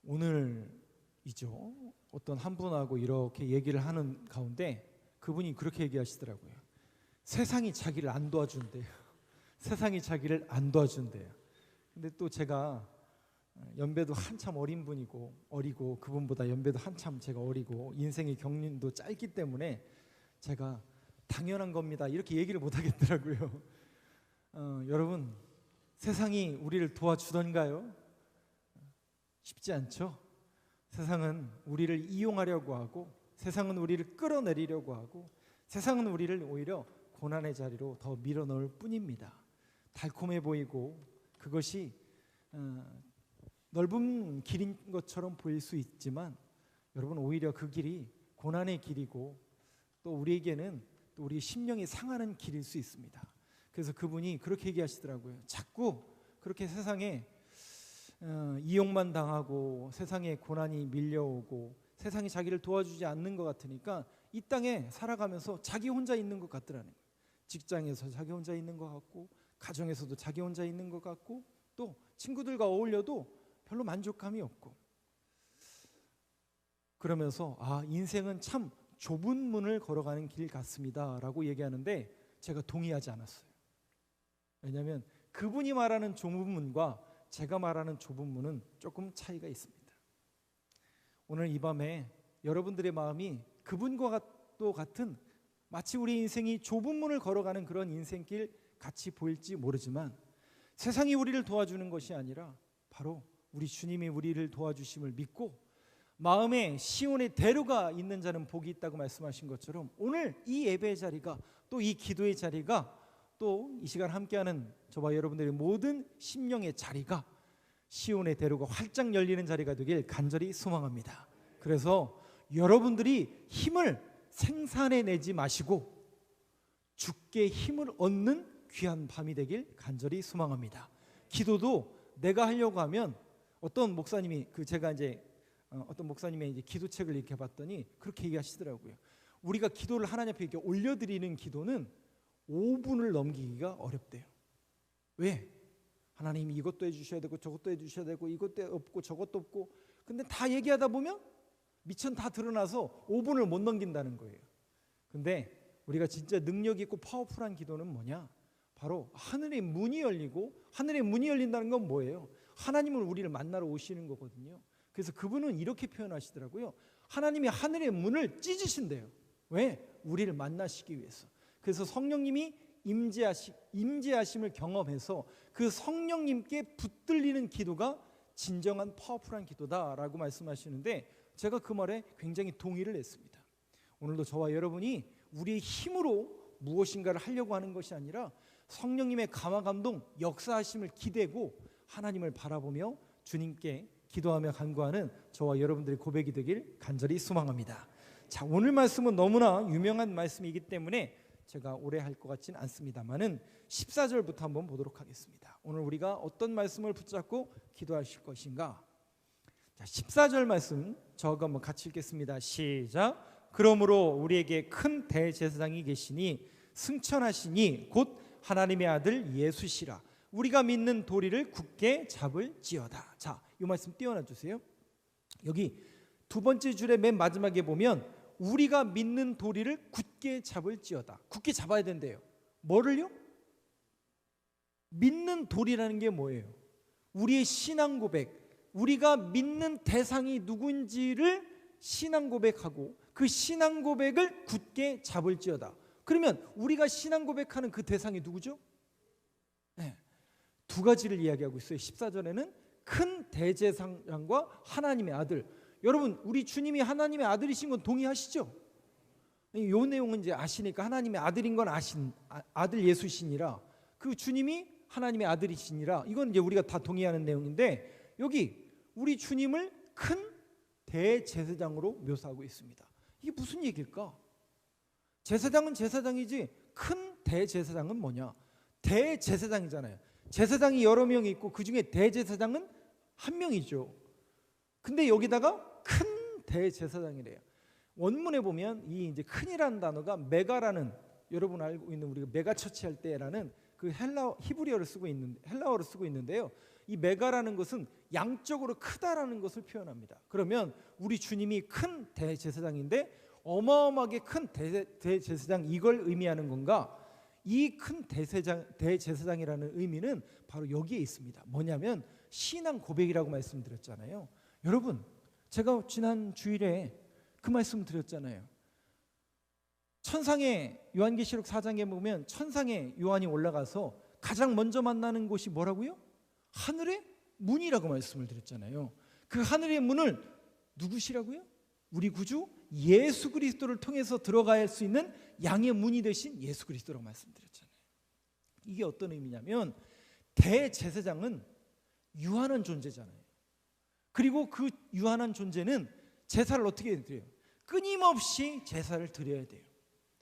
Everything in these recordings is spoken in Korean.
오늘이죠. 어떤 한 분하고 이렇게 얘기를 하는 가운데 그분이 그렇게 얘기하시더라고요. 세상이 자기를 안 도와준대요. 세상이 자기를 안 도와준대요. 근데 또 제가 연배도 한참 어린 분이고 어리고 그분보다 연배도 한참 제가 어리고 인생의 경륜도 짧기 때문에 제가 당연한 겁니다 이렇게 얘기를 못 하겠더라고요. 여러분, 세상이 우리를 도와주던가요? 쉽지 않죠. 세상은 우리를 이용하려고 하고, 세상은 우리를 끌어내리려고 하고, 세상은 우리를 오히려 고난의 자리로 더 밀어넣을 뿐입니다. 달콤해 보이고 그것이 넓은 길인 것처럼 보일 수 있지만 여러분, 오히려 그 길이 고난의 길이고 또 우리에게는 또 우리 심령이 상하는 길일 수 있습니다. 그래서 그분이 그렇게 얘기하시더라고요. 자꾸 그렇게 세상에 이용만 당하고 세상에 고난이 밀려오고 세상이 자기를 도와주지 않는 것 같으니까 이 땅에 살아가면서 자기 혼자 있는 것 같더라는 거예요. 직장에서 자기 혼자 있는 것 같고, 가정에서도 자기 혼자 있는 것 같고, 또 친구들과 어울려도 별로 만족감이 없고, 그러면서 인생은 참 좁은 문을 걸어가는 길 같습니다 라고 얘기하는데 제가 동의하지 않았어요. 왜냐하면 그분이 말하는 좁은 문과 제가 말하는 좁은 문은 조금 차이가 있습니다. 오늘 이 밤에 여러분들의 마음이 그분과 또 같은, 마치 우리 인생이 좁은 문을 걸어가는 그런 인생길 같이 보일지 모르지만, 세상이 우리를 도와주는 것이 아니라 바로 우리 주님이 우리를 도와주심을 믿고 마음에 시온의 대로가 있는 자는 복이 있다고 말씀하신 것처럼, 오늘 이 예배의 자리가, 또 이 기도의 자리가, 또 이 시간 함께하는 저와 여러분들의 모든 심령의 자리가 시온의 대로가 활짝 열리는 자리가 되길 간절히 소망합니다. 그래서 여러분들이 힘을 생산해내지 마시고 주께 힘을 얻는 귀한 밤이 되길 간절히 소망합니다. 기도도 내가 하려고 하면, 어떤 목사님이 어떤 목사님의 이제 기도책을 이렇게 봤더니 그렇게 얘기하시더라고요. 우리가 기도를 하나님 앞에 이렇게 올려드리는 기도는 5분을 넘기기가 어렵대요. 왜? 하나님 이것도 해주셔야 되고 저것도 해주셔야 되고 이것도 없고 저것도 없고, 근데 다 얘기하다 보면 미천 다 드러나서 5분을 못 넘긴다는 거예요. 근데 우리가 진짜 능력 있고 파워풀한 기도는 뭐냐? 바로 하늘의 문이 열리고, 하늘의 문이 열린다는 건 뭐예요? 하나님은 우리를 만나러 오시는 거거든요. 그래서 그분은 이렇게 표현하시더라고요. 하나님이 하늘의 문을 찢으신대요. 왜? 우리를 만나시기 위해서. 그래서 성령님이 임재하심을 경험해서 그 성령님께 붙들리는 기도가 진정한 파워풀한 기도다라고 말씀하시는데, 제가 그 말에 굉장히 동의를 했습니다. 오늘도 저와 여러분이 우리의 힘으로 무엇인가를 하려고 하는 것이 아니라 성령님의 감화 감동 역사하심을 기대고 하나님을 바라보며 주님께 기도하며 간구하는 저와 여러분들의 고백이 되길 간절히 소망합니다. 자, 오늘 말씀은 너무나 유명한 말씀이기 때문에 제가 오래 할 것 같지는 않습니다만은 14절부터 한번 보도록 하겠습니다. 오늘 우리가 어떤 말씀을 붙잡고 기도하실 것인가? 자, 14절 말씀 저하고 한번 같이 읽겠습니다. 시작. 그러므로 우리에게 큰 대제사장이 계시니 승천하시니 곧 하나님의 아들 예수시라. 우리가 믿는 도리를 굳게 잡을지어다. 자, 이 말씀 띄워놔 주세요. 여기 두 번째 줄의 맨 마지막에 보면 우리가 믿는 도리를 굳게 잡을지어다. 굳게 잡아야 된대요. 뭐를요? 믿는 도리라는 게 뭐예요? 우리의 신앙 고백, 우리가 믿는 대상이 누군지를 신앙 고백하고 그 신앙 고백을 굳게 잡을지어다. 그러면 우리가 신앙 고백하는 그 대상이 누구죠? 네, 두 가지를 이야기하고 있어요. 14절에는 큰 대제사장과 하나님의 아들. 여러분, 우리 주님이 하나님의 아들이신 건 동의하시죠? 이 내용은 이제 아시니까, 하나님의 아들인 건 아들 예수시니라, 그 주님이 하나님의 아들이시니라, 이건 이제 우리가 다 동의하는 내용인데, 여기 우리 주님을 큰 대제사장으로 묘사하고 있습니다. 이게 무슨 얘기일까? 제사장은 제사장이지 큰 대제사장은 뭐냐? 대제사장이잖아요. 제사장이 여러 명이 있고 그 중에 대제사장은 한 명이죠. 근데 여기다가 큰 대제사장이래요. 원문에 보면 이 이제 큰이라는 단어가 메가라는, 여러분 알고 있는 우리가 메가처치 할 때라는 그 히브리어를 쓰고 있는, 헬라어를 쓰고 있는데요. 이 메가라는 것은 양적으로 크다라는 것을 표현합니다. 그러면 우리 주님이 큰 대제사장인데 어마어마하게 큰 대제사장, 이걸 의미하는 건가? 이 큰 대제사장이라는 의미는 바로 여기에 있습니다. 뭐냐면 신앙 고백이라고 말씀드렸잖아요. 여러분, 제가 지난 주일에 그 말씀 드렸잖아요. 천상의 요한계시록 4장에 보면 천상의 요한이 올라가서 가장 먼저 만나는 곳이 뭐라고요? 하늘의 문이라고 말씀을 드렸잖아요. 그 하늘의 문을 누구시라고요? 우리 구주 예수 그리스도를 통해서 들어갈 수 있는 양의 문이 되신 예수 그리스도라고 말씀드렸잖아요. 이게 어떤 의미냐면 대제사장은 유한한 존재잖아요. 그리고 그 유한한 존재는 제사를 어떻게 드려요? 끊임없이 제사를 드려야 돼요.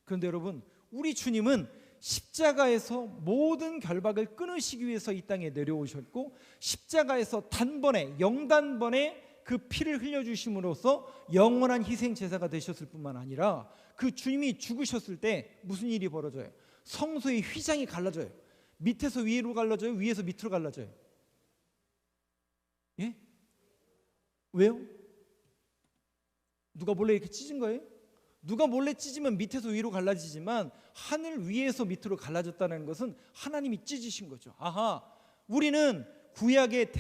그런데 여러분, 우리 주님은 십자가에서 모든 결박을 끊으시기 위해서 이 땅에 내려오셨고, 십자가에서 단번에 영단번에 그 피를 흘려주심으로써 영원한 희생 제사가 되셨을 뿐만 아니라 그 주님이 죽으셨을 때 무슨 일이 벌어져요? 성소의 휘장이 갈라져요. 밑에서 위로 갈라져요? 위에서 밑으로 갈라져요? 예? 왜요? 누가 몰래 이렇게 찢은 거예요? 누가 몰래 찢으면 밑에서 위로 갈라지지만 하늘 위에서 밑으로 갈라졌다는 것은 하나님이 찢으신 거죠. 아하, 우리는 구약의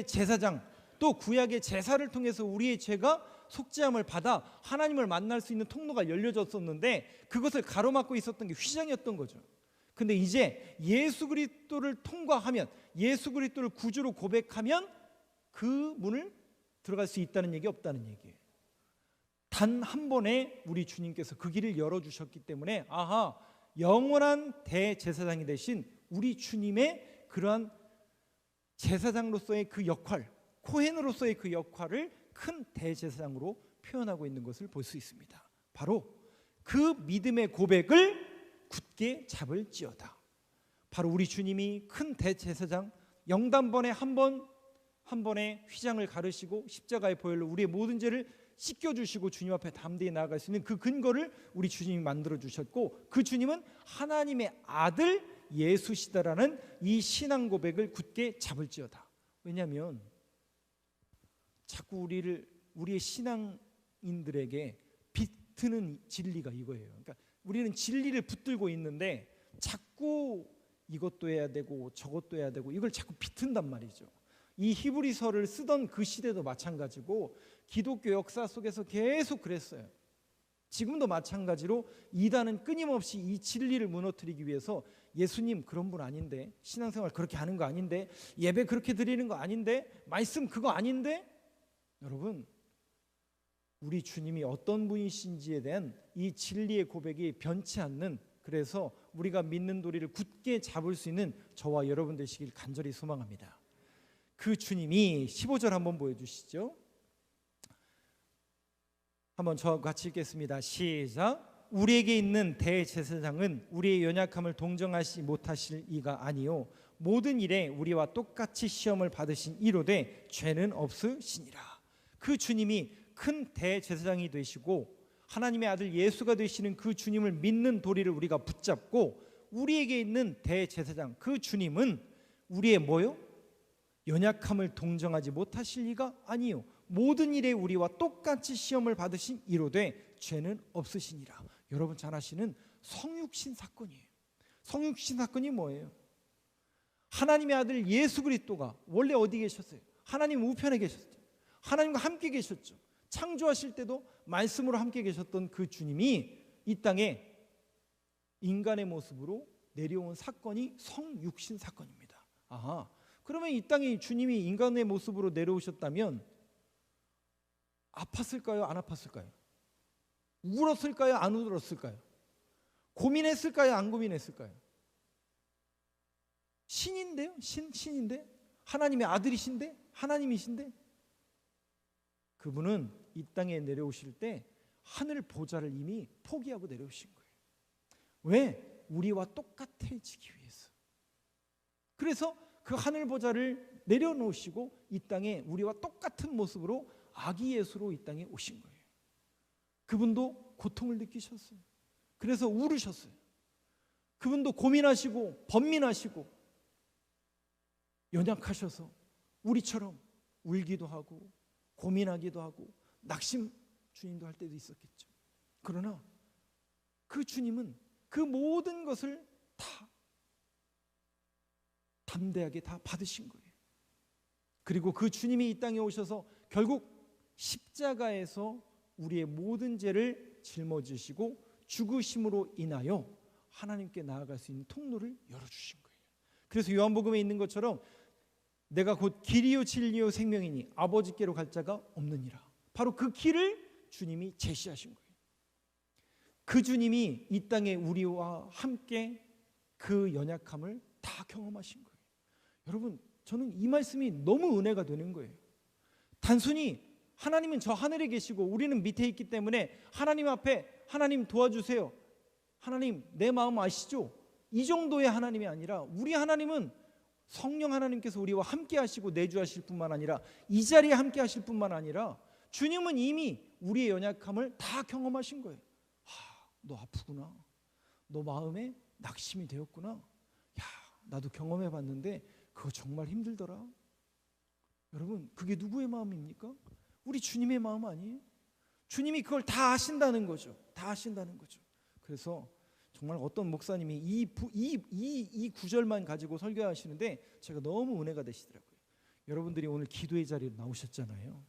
제사장, 또 구약의 제사를 통해서 우리의 죄가 속죄함을 받아 하나님을 만날 수 있는 통로가 열려졌었는데 그것을 가로막고 있었던 게 휘장이었던 거죠. 근데 이제 예수 그리스도를 통과하면, 예수 그리스도를 구주로 고백하면 그 문을 들어갈 수 있다는 얘기, 없다는 얘기예요. 단 한 번에 우리 주님께서 그 길을 열어주셨기 때문에 아하, 영원한 대제사장이 되신 우리 주님의 그러한 제사장으로서의 그 역할, 코헨으로서의 그 역할을 큰 대제사장으로 표현하고 있는 것을 볼 수 있습니다. 바로 그 믿음의 고백을 굳게 잡을지어다. 바로 우리 주님이 큰 대제사장, 영단번에 한 번에 휘장을 가르시고 십자가의 보혈로 우리의 모든 죄를 씻겨주시고 주님 앞에 담대히 나아갈 수 있는 그 근거를 우리 주님이 만들어주셨고, 그 주님은 하나님의 아들 예수시다라는 이 신앙 고백을 굳게 잡을지어다. 왜냐하면 자꾸 우리의 신앙인들에게 비트는 진리가 이거예요. 그러니까 우리는 진리를 붙들고 있는데 자꾸 이것도 해야 되고 저것도 해야 되고 이걸 자꾸 비튼단 말이죠. 이 히브리서를 쓰던 그 시대도 마찬가지고 기독교 역사 속에서 계속 그랬어요. 지금도 마찬가지로 이단은 끊임없이 이 진리를 무너뜨리기 위해서 예수님 그런 분 아닌데, 신앙생활 그렇게 하는 거 아닌데, 예배 그렇게 드리는 거 아닌데, 말씀 그거 아닌데. 여러분, 우리 주님이 어떤 분이신지에 대한 이 진리의 고백이 변치 않는, 그래서 우리가 믿는 도리를 굳게 잡을 수 있는 저와 여러분 되시길 간절히 소망합니다. 그 주님이 15절 한번 보여주시죠. 한번 저와 같이 읽겠습니다. 시작. 우리에게 있는 대제사장은 우리의 연약함을 동정하지 못하실 이가 아니요 모든 일에 우리와 똑같이 시험을 받으신 이로되 죄는 없으시니라. 그 주님이 큰 대제사장이 되시고 하나님의 아들 예수가 되시는 그 주님을 믿는 도리를 우리가 붙잡고, 우리에게 있는 대제사장 그 주님은 우리의 뭐요? 연약함을 동정하지 못하실 리가 아니요 모든 일에 우리와 똑같이 시험을 받으신 이로되 죄는 없으시니라. 여러분 잘 아시는 성육신 사건이에요. 성육신 사건이 뭐예요? 하나님의 아들 예수 그리스도가 원래 어디 계셨어요? 하나님 우편에 계셨죠. 하나님과 함께 계셨죠. 창조하실 때도 말씀으로 함께 계셨던 그 주님이 이 땅에 인간의 모습으로 내려온 사건이 성육신 사건입니다. 아하, 그러면 이 땅에 주님이 인간의 모습으로 내려오셨다면 아팠을까요? 안 아팠을까요? 울었을까요? 안 울었을까요? 고민했을까요? 안 고민했을까요? 신인데요? 신인데? 하나님의 아들이신데? 하나님이신데? 그분은 이 땅에 내려오실 때 하늘 보좌를 이미 포기하고 내려오신 거예요. 왜? 우리와 똑같아지기 위해서. 그래서 그 하늘 보좌를 내려놓으시고 이 땅에 우리와 똑같은 모습으로 아기 예수로 이 땅에 오신 거예요. 그분도 고통을 느끼셨어요. 그래서 울으셨어요. 그분도 고민하시고 번민하시고 연약하셔서 우리처럼 울기도 하고 고민하기도 하고 낙심 주님도 할 때도 있었겠죠. 그러나 그 주님은 그 모든 것을 다 담대하게 다 받으신 거예요. 그리고 그 주님이 이 땅에 오셔서 결국 십자가에서 우리의 모든 죄를 짊어지시고 죽으심으로 인하여 하나님께 나아갈 수 있는 통로를 열어주신 거예요. 그래서 요한복음에 있는 것처럼 내가 곧 길이요 진리요 생명이니 아버지께로 갈 자가 없느니라. 바로 그 길을 주님이 제시하신 거예요. 그 주님이 이 땅에 우리와 함께 그 연약함을 다 경험하신 거예요. 여러분, 저는 이 말씀이 너무 은혜가 되는 거예요. 단순히 하나님은 저 하늘에 계시고 우리는 밑에 있기 때문에 하나님 앞에 하나님 도와주세요, 하나님 내 마음 아시죠? 이 정도의 하나님이 아니라 우리 하나님은 성령 하나님께서 우리와 함께 하시고 내주하실 뿐만 아니라 이 자리에 함께 하실 뿐만 아니라 주님은 이미 우리의 연약함을 다 경험하신 거예요. 너 아프구나, 너 마음에 낙심이 되었구나, 야 나도 경험해 봤는데 그거 정말 힘들더라. 여러분, 그게 누구의 마음입니까? 우리 주님의 마음 아니에요? 주님이 그걸 다 아신다는 거죠. 다 아신다는 거죠. 그래서 정말 어떤 목사님이 이 구절만 가지고 설교하시는데 제가 너무 은혜가 되시더라고요. 여러분들이 오늘 기도의 자리에 나오셨잖아요.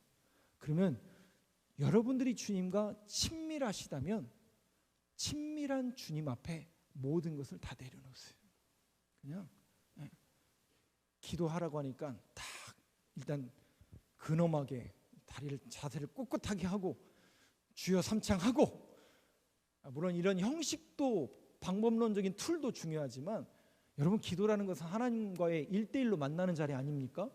그러면 여러분들이 주님과 친밀하시다면 친밀한 주님 앞에 모든 것을 다 내려놓으세요. 그냥 기도하라고 하니까 딱 일단 근엄하게 자세를 꼿꼿하게 하고 주여 삼창하고, 물론 이런 형식도 방법론적인 툴도 중요하지만 여러분, 기도라는 것은 하나님과의 1대1로 만나는 자리 아닙니까?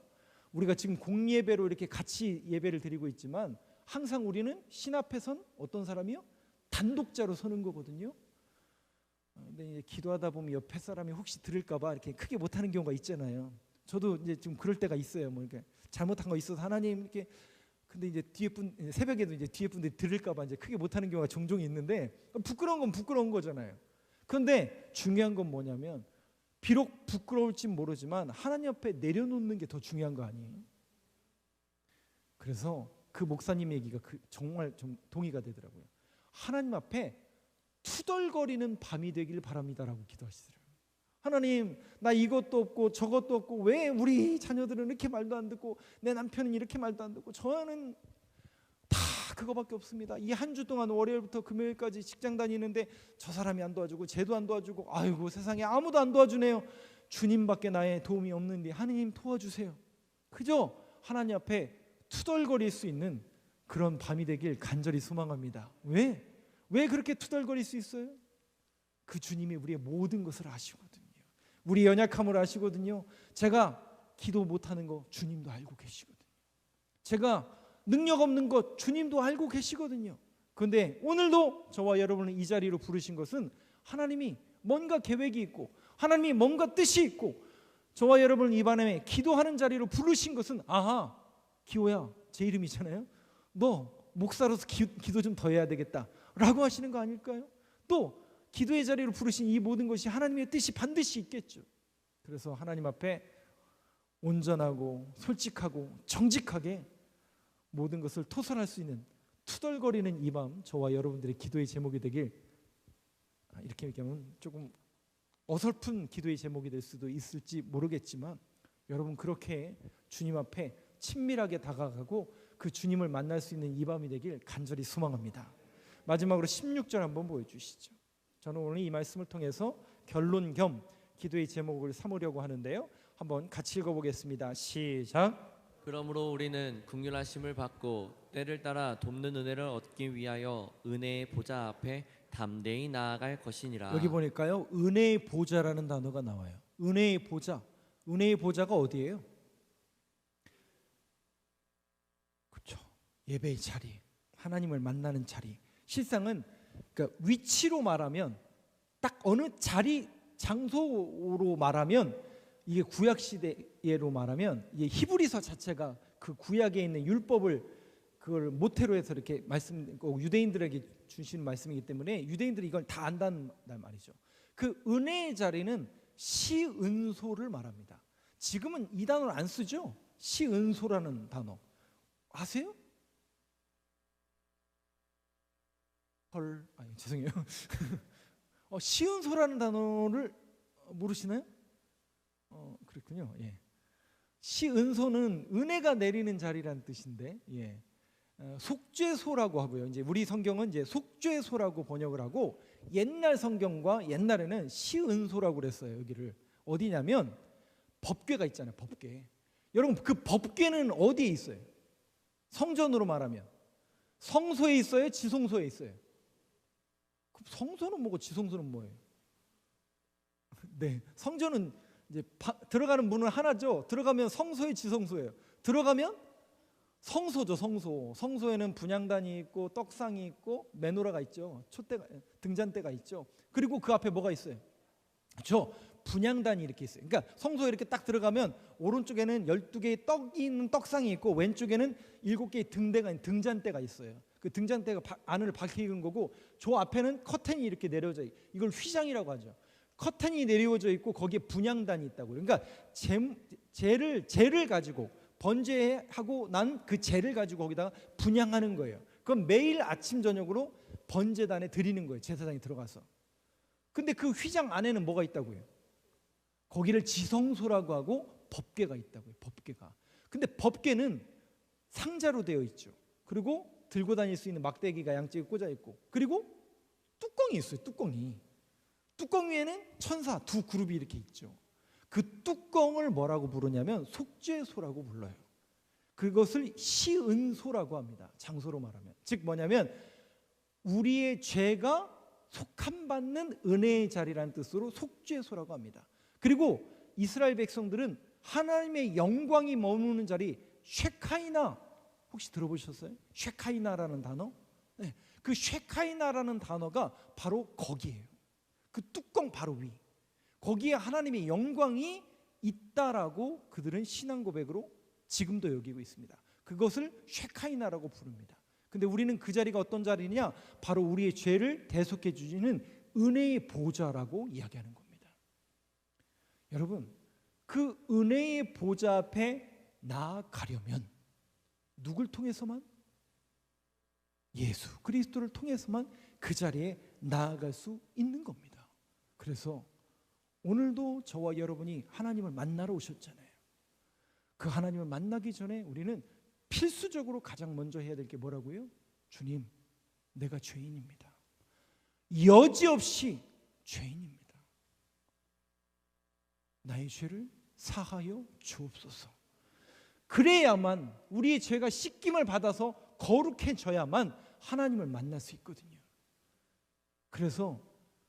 우리가 지금 공예배로 이렇게 같이 예배를 드리고 있지만 항상 우리는 신 앞에선 어떤 사람이요? 단독자로 서는 거거든요. 근데 이제 기도하다 보면 옆에 사람이 혹시 들을까봐 이렇게 크게 못하는 경우가 있잖아요. 저도 이제 좀 그럴 때가 있어요. 뭐 이렇게 잘못한 거 있어서 하나님 이렇게, 근데 이제 뒤에 새벽에도 이제 뒤에 분들이 들을까봐 이제 크게 못하는 경우가 종종 있는데 부끄러운 건 부끄러운 거잖아요. 그런데 중요한 건 뭐냐면 비록 부끄러울진 모르지만 하나님 앞에 내려놓는 게 더 중요한 거 아니에요? 그래서 그 목사님 얘기가 정말 좀 동의가 되더라고요. 하나님 앞에 투덜거리는 밤이 되길 바랍니다라고 기도하시더라고요. 하나님, 나 이것도 없고 저것도 없고 왜 우리 자녀들은 이렇게 말도 안 듣고 내 남편은 이렇게 말도 안 듣고 저는 다 그거밖에 없습니다. 이 한 주 동안 월요일부터 금요일까지 직장 다니는데 저 사람이 안 도와주고 쟤도 안 도와주고, 아이고 세상에 아무도 안 도와주네요. 주님밖에 나의 도움이 없는데 하나님 도와주세요. 그죠? 하나님 앞에 투덜거릴 수 있는 그런 밤이 되길 간절히 소망합니다. 왜 그렇게 투덜거릴 수 있어요? 그 주님이 우리의 모든 것을 아시거든요. 우리 연약함을 아시거든요. 제가 기도 못하는 거 주님도 알고 계시거든요. 제가 능력 없는 것 주님도 알고 계시거든요. 그런데 오늘도 저와 여러분을 이 자리로 부르신 것은 하나님이 뭔가 계획이 있고 하나님이 뭔가 뜻이 있고 저와 여러분을 이 밤에 기도하는 자리로 부르신 것은, 아하, 기호야, 제 이름이잖아요. 너 목사로서 기도 좀 더 해야 되겠다 라고 하시는 거 아닐까요? 또 기도의 자리로 부르신 이 모든 것이 하나님의 뜻이 반드시 있겠죠. 그래서 하나님 앞에 온전하고 솔직하고 정직하게 모든 것을 토설할 수 있는 투덜거리는 이 밤, 저와 여러분들의 기도의 제목이 되길, 이렇게 얘기하면 조금 어설픈 기도의 제목이 될 수도 있을지 모르겠지만 여러분 그렇게 주님 앞에 친밀하게 다가가고 그 주님을 만날 수 있는 이 밤이 되길 간절히 소망합니다. 마지막으로 16절 한번 보여주시죠. 저는 오늘 이 말씀을 통해서 결론 겸 기도의 제목을 삼으려고 하는데요, 한번 같이 읽어보겠습니다. 시작. 그러므로 우리는 긍휼하심을 받고 때를 따라 돕는 은혜를 얻기 위하여 은혜의 보좌 앞에 담대히 나아갈 것이니라. 여기 보니까요, 은혜의 보좌라는 단어가 나와요. 은혜의 보좌. 은혜의 보좌가 어디예요? 그렇죠. 예배의 자리, 하나님을 만나는 자리. 실상은 그러니까 위치로 말하면 딱 어느 자리, 장소로 말하면, 이게 구약 시대로 말하면 이게 히브리서 자체가 그 구약에 있는 율법을 그걸 모태로 해서 이렇게 유대인들에게 주시는 말씀이기 때문에 유대인들이 이걸 다 안다는 말이죠. 그 은혜의 자리는 시은소를 말합니다. 지금은 이 단어를 안 쓰죠. 시은소라는 단어 아세요? 헐, 아니 죄송해요. 시은소라는 단어를 모르시나요? 그렇군요. 예. 시은소는 은혜가 내리는 자리라는 뜻인데, 예. 속죄소라고 하고요. 이제 우리 성경은 이제 속죄소라고 번역을 하고, 옛날 성경과 옛날에는 시은소라고 그랬어요. 여기를 어디냐면 법궤가 있잖아요. 법궤. 여러분 그 법궤는 어디에 있어요? 성전으로 말하면 성소에 있어요? 지성소에 있어요? 성소는 뭐고 지성소는 뭐예요? 네, 성전은 이제 들어가는 문은 하나죠. 들어가면 성소에 지성소예요. 들어가면 성소죠. 성소에는 분향단이 있고 떡상이 있고 메노라가 있죠. 촛대가, 등잔대가 있죠. 그리고 그 앞에 뭐가 있어요? 그렇죠. 분향단이 이렇게 있어요. 그러니까 성소에 이렇게 딱 들어가면 오른쪽에는 12개의 떡이 있는 떡상이 있고 왼쪽에는 7개의 등잔대가 있어요. 그 등잔대가 안을 밝히는 거고, 저 앞에는 커튼이 이렇게 내려져 있어요. 이걸 휘장이라고 하죠. 커튼이 내려져 있고 거기에 분향단이 있다고요. 그러니까 재를 가지고 번제하고 난 그 재를 가지고 거기다가 분향하는 거예요. 그럼 매일 아침 저녁으로 번제단에 드리는 거예요. 제사장이 들어가서. 근데 그 휘장 안에는 뭐가 있다고요? 거기를 지성소라고 하고 법궤가 있다고요. 법궤가. 근데 법궤는 상자로 되어 있죠. 그리고 들고 다닐 수 있는 막대기가 양쪽에 꽂아 있고, 그리고 뚜껑이 있어요. 뚜껑 위에는 천사 두 그룹이 이렇게 있죠. 그 뚜껑을 뭐라고 부르냐면 속죄소라고 불러요. 그것을 시은소라고 합니다. 장소로 말하면. 즉 뭐냐면 우리의 죄가 속함받는 은혜의 자리라는 뜻으로 속죄소라고 합니다. 그리고 이스라엘 백성들은 하나님의 영광이 머무는 자리 쉐카이나, 혹시 들어보셨어요? 쉐카이나라는 단어? 네, 그 쉐카이나라는 단어가 바로 거기에요. 그 뚜껑 바로 위, 거기에 하나님의 영광이 있다라고 그들은 신앙 고백으로 지금도 여기고 있습니다. 그것을 쉐카이나라고 부릅니다. 근데 우리는 그 자리가 어떤 자리냐? 바로 우리의 죄를 대속해 주시는 은혜의 보좌라고 이야기하는 겁니다. 여러분, 그 은혜의 보좌 앞에 나아가려면 누굴 통해서만? 예수 그리스도를 통해서만 그 자리에 나아갈 수 있는 겁니다. 그래서 오늘도 저와 여러분이 하나님을 만나러 오셨잖아요. 그 하나님을 만나기 전에 우리는 필수적으로 가장 먼저 해야 될 게 뭐라고요? 주님, 내가 죄인입니다. 여지없이 죄인입니다. 나의 죄를 사하여 주옵소서. 그래야만 우리의 죄가 씻김을 받아서 거룩해져야만 하나님을 만날 수 있거든요. 그래서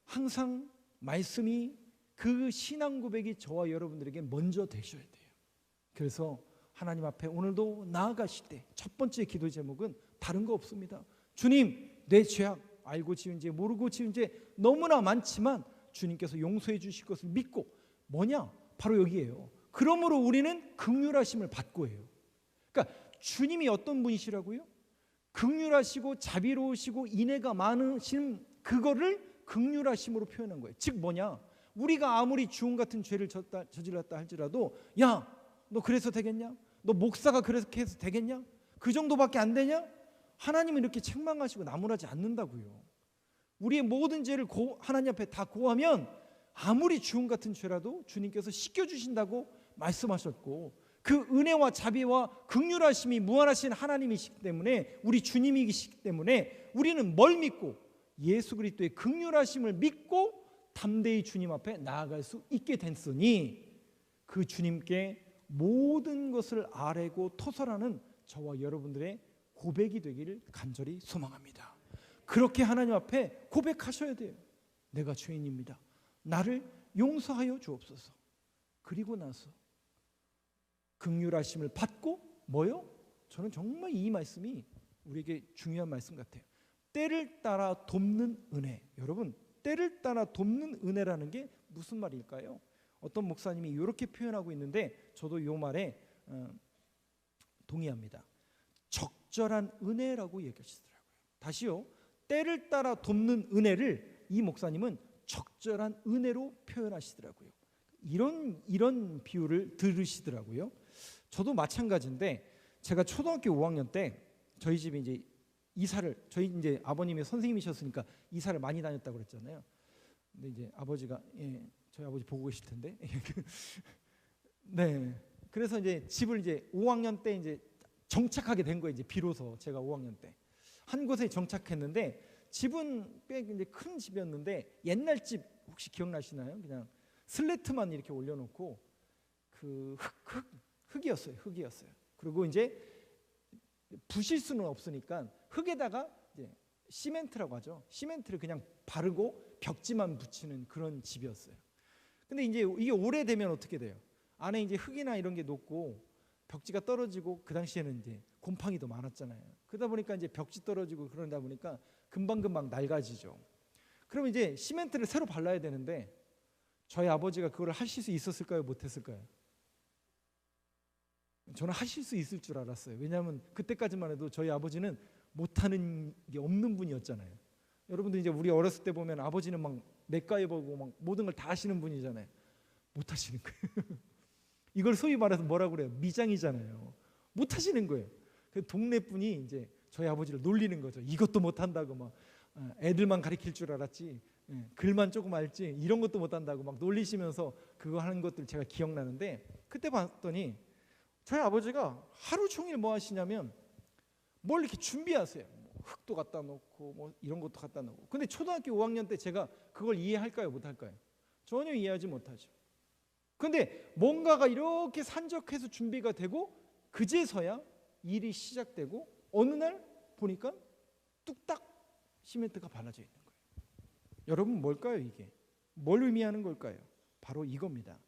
항상 말씀이, 그 신앙 고백이 저와 여러분들에게 먼저 되셔야 돼요. 그래서 하나님 앞에 오늘도 나아가실 때 첫 번째 기도 제목은 다른 거 없습니다. 주님, 내 죄악 알고 지은 죄 모르고 지은 죄 너무나 많지만 주님께서 용서해 주실 것을 믿고, 뭐냐? 바로 여기에요. 그러므로 우리는 긍휼하심을 받고 해요. 그러니까 주님이 어떤 분이시라고요? 긍휼하시고 자비로우시고 인애가 많으신 그거를 긍휼하심으로 표현한 거예요. 즉 뭐냐? 우리가 아무리 주홍 같은 죄를 저질렀다 할지라도, 야, 너 그래서 되겠냐? 너 목사가 그렇게 해서 되겠냐? 그 정도밖에 안 되냐? 하나님은 이렇게 책망하시고 나무라지 않는다고요. 우리의 모든 죄를 하나님 앞에 다 고하면 아무리 주홍 같은 죄라도 주님께서 씻겨주신다고 말씀하셨고, 그 은혜와 자비와 긍휼하심이 무한하신 하나님이시기 때문에, 우리 주님이시기 때문에 우리는 뭘 믿고? 예수 그리스도의 긍휼하심을 믿고 담대히 주님 앞에 나아갈 수 있게 됐으니, 그 주님께 모든 것을 아뢰고 토설하는 저와 여러분들의 고백이 되기를 간절히 소망합니다. 그렇게 하나님 앞에 고백하셔야 돼요. 내가 죄인입니다. 나를 용서하여 주옵소서. 그리고 나서 긍휼하심을 받고 뭐요? 저는 정말 이 말씀이 우리에게 중요한 말씀 같아요. 때를 따라 돕는 은혜. 여러분, 때를 따라 돕는 은혜라는 게 무슨 말일까요? 어떤 목사님이 이렇게 표현하고 있는데 저도 이 말에 동의합니다. 적절한 은혜라고 얘기하시더라고요. 다시요. 때를 따라 돕는 은혜를 이 목사님은 적절한 은혜로 표현하시더라고요. 이런 비유를 들으시더라고요. 저도 마찬가지인데 제가 초등학교 5학년 때 저희 집이 이제 저희 이제 아버님이 선생님이셨으니까 이사를 많이 다녔다고 그랬잖아요. 근데 이제 아버지가 저희 아버지 보고 계실 텐데 네. 그래서 이제 집을 이제 5학년 때 이제 정착하게 된 거예요. 이제 비로소 제가 5학년 때 한 곳에 정착했는데 집은 꽤 이제 큰 집이었는데 옛날 집 혹시 기억나시나요? 그냥 슬레트만 이렇게 올려놓고 그 흙이었어요. 그리고 이제 부실 수는 없으니까 흙에다가 이제 시멘트라고 하죠. 시멘트를 그냥 바르고 벽지만 붙이는 그런 집이었어요. 근데 이제 이게 오래되면 어떻게 돼요? 안에 이제 흙이나 이런 게 녹고 벽지가 떨어지고 그 당시에는 이제 곰팡이도 많았잖아요. 그러다 보니까 이제 벽지 떨어지고 그러다 보니까 금방 낡아지죠. 그럼 이제 시멘트를 새로 발라야 되는데 저희 아버지가 그걸 하실 수 있었을까요? 못했을까요? 저는 하실 수 있을 줄 알았어요. 왜냐하면 그때까지만 해도 저희 아버지는 못하는 게 없는 분이었잖아요. 여러분들 이제 우리 어렸을 때 보면 아버지는 막 맥가이버고 막 모든 걸 다 하시는 분이잖아요. 못하시는 거예요. 이걸 소위 말해서 뭐라고 그래요? 미장이잖아요. 못하시는 거예요. 그 동네 분이 이제 저희 아버지를 놀리는 거죠. 이것도 못한다고 막 애들만 가르칠 줄 알았지, 글만 조금 알지 이런 것도 못한다고 막 놀리시면서 그거 하는 것들 제가 기억나는데 그때 봤더니 저희 아버지가 하루 종일 뭐 하시냐면 뭘 이렇게 준비하세요. 뭐 흙도 갖다 놓고 뭐 이런 것도 갖다 놓고. 근데 초등학교 5학년 때 제가 그걸 이해할까요? 못할까요? 전혀 이해하지 못하죠. 근데 뭔가가 이렇게 산적해서 준비가 되고 그제서야 일이 시작되고 어느 날 보니까 뚝딱 시멘트가 발라져 있는 거예요. 여러분 뭘까요 이게? 뭘 의미하는 걸까요? 바로 이겁니다.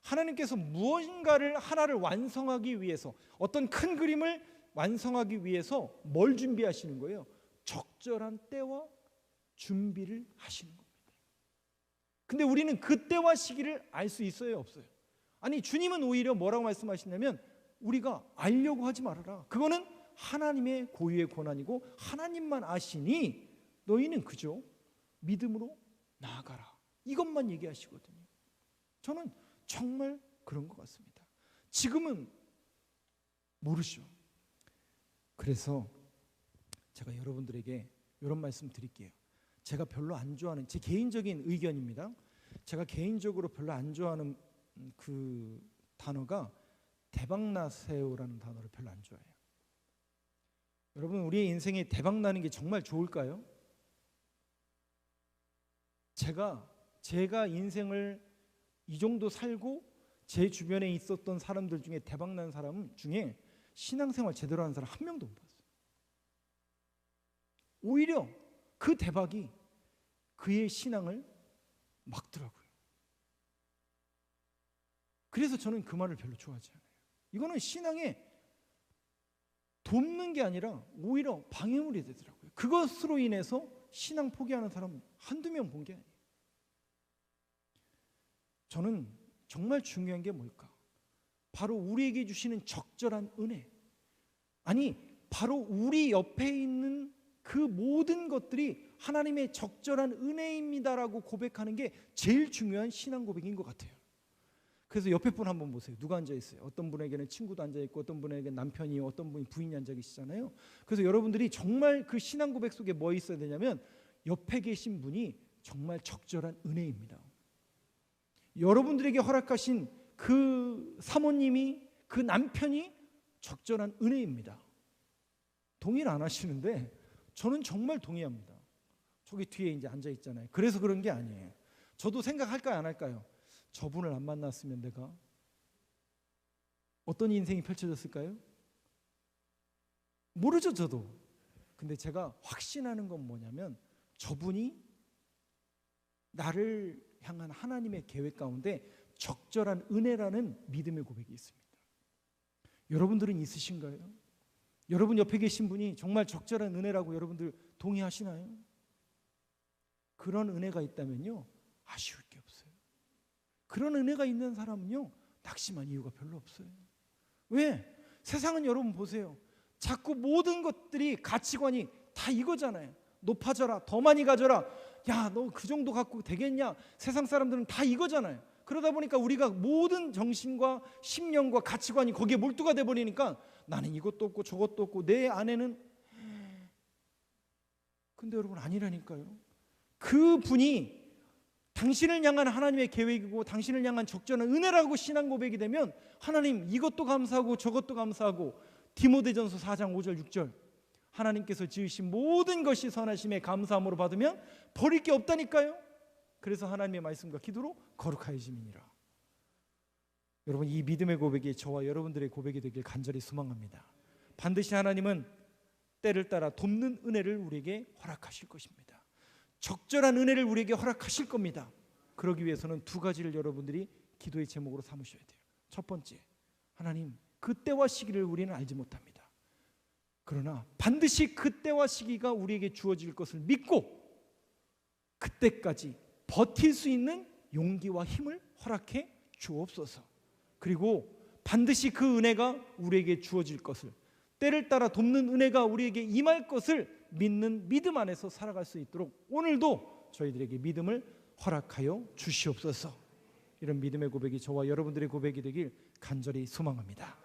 하나님께서 무언가를 하나를 완성하기 위해서 어떤 큰 그림을 완성하기 위해서 뭘 준비하시는 거예요? 적절한 때와 준비를 하시는 겁니다. 근데 우리는 그 때와 시기를 알 수 있어요, 없어요? 아니 주님은 오히려 뭐라고 말씀하시냐면 우리가 알려고 하지 말아라. 그거는 하나님의 고유의 권한이고 하나님만 아시니 너희는 그저 믿음으로 나아가라. 이것만 얘기하시거든요. 저는 정말 그런 것 같습니다. 지금은 모르죠. 그래서 제가 여러분들에게 이런 말씀 드릴게요. 제가 별로 안 좋아하는 제 개인적인 의견입니다. 제가 개인적으로 별로 안 좋아하는 그 단어가 대박나세요라는 단어를 별로 안 좋아해요. 여러분 우리의 인생에 대박나는 게 정말 좋을까요? 제가 인생을 이 정도 살고 제 주변에 있었던 사람들 중에 대박난 사람 중에 신앙생활 제대로 하는 사람 한 명도 못 봤어요. 오히려 그 대박이 그의 신앙을 막더라고요. 그래서 저는 그 말을 별로 좋아하지 않아요. 이거는 신앙에 돕는 게 아니라 오히려 방해물이 되더라고요. 그것으로 인해서 신앙 포기하는 사람 한두 명 본 게 아니에요. 저는 정말 중요한 게 뭘까? 바로 우리에게 주시는 적절한 은혜. 아니 바로 우리 옆에 있는 그 모든 것들이 하나님의 적절한 은혜입니다라고 고백하는 게 제일 중요한 신앙 고백인 것 같아요. 그래서 옆에 분 한번 보세요. 누가 앉아 있어요? 어떤 분에게는 친구도 앉아 있고 어떤 분에게는 남편이, 어떤 분이 부인이 앉아 계시잖아요. 그래서 여러분들이 정말 그 신앙 고백 속에 뭐 있어야 되냐면 옆에 계신 분이 정말 적절한 은혜입니다. 여러분들에게 허락하신 그 사모님이, 그 남편이 적절한 은혜입니다. 동의를 안 하시는데 저는 정말 동의합니다. 저기 뒤에 이제 앉아 있잖아요. 그래서 그런 게 아니에요. 저도 생각할까요, 안 할까요? 저분을 안 만났으면 내가 어떤 인생이 펼쳐졌을까요? 모르죠, 저도. 근데 제가 확신하는 건 뭐냐면 저분이 나를 향한 하나님의 계획 가운데 적절한 은혜라는 믿음의 고백이 있습니다. 여러분들은 있으신가요? 여러분 옆에 계신 분이 정말 적절한 은혜라고 여러분들 동의하시나요? 그런 은혜가 있다면요 아쉬울 게 없어요. 그런 은혜가 있는 사람은요 낙심한 이유가 별로 없어요. 왜? 세상은 여러분 보세요. 자꾸 모든 것들이 가치관이 다 이거잖아요. 높아져라, 더 많이 가져라. 야, 너 그 정도 갖고 되겠냐? 세상 사람들은 다 이거잖아요. 그러다 보니까 우리가 모든 정신과 심령과 가치관이 거기에 몰두가 돼 버리니까 나는 이것도 없고 저것도 없고 내 안에는. 근데 여러분 아니라니까요. 그분이 당신을 향한 하나님의 계획이고 당신을 향한 적절한 은혜라고 신앙 고백이 되면 하나님 이것도 감사하고 저것도 감사하고, 디모데전서 4장 5절 6절 하나님께서 지으신 모든 것이 선하심에 감사함으로 받으면 버릴 게 없다니까요. 그래서 하나님의 말씀과 기도로 거룩하여짐이니라. 여러분 이 믿음의 고백이 저와 여러분들의 고백이 되길 간절히 소망합니다. 반드시 하나님은 때를 따라 돕는 은혜를 우리에게 허락하실 것입니다. 적절한 은혜를 우리에게 허락하실 겁니다. 그러기 위해서는 두 가지를 여러분들이 기도의 제목으로 삼으셔야 돼요. 첫 번째, 하나님 그때와 시기를 우리는 알지 못합니다. 그러나 반드시 그때와 시기가 우리에게 주어질 것을 믿고 그때까지 버틸 수 있는 용기와 힘을 허락해 주옵소서. 그리고 반드시 그 은혜가 우리에게 주어질 것을, 때를 따라 돕는 은혜가 우리에게 임할 것을 믿는 믿음 안에서 살아갈 수 있도록 오늘도 저희들에게 믿음을 허락하여 주시옵소서. 이런 믿음의 고백이 저와 여러분들의 고백이 되길 간절히 소망합니다.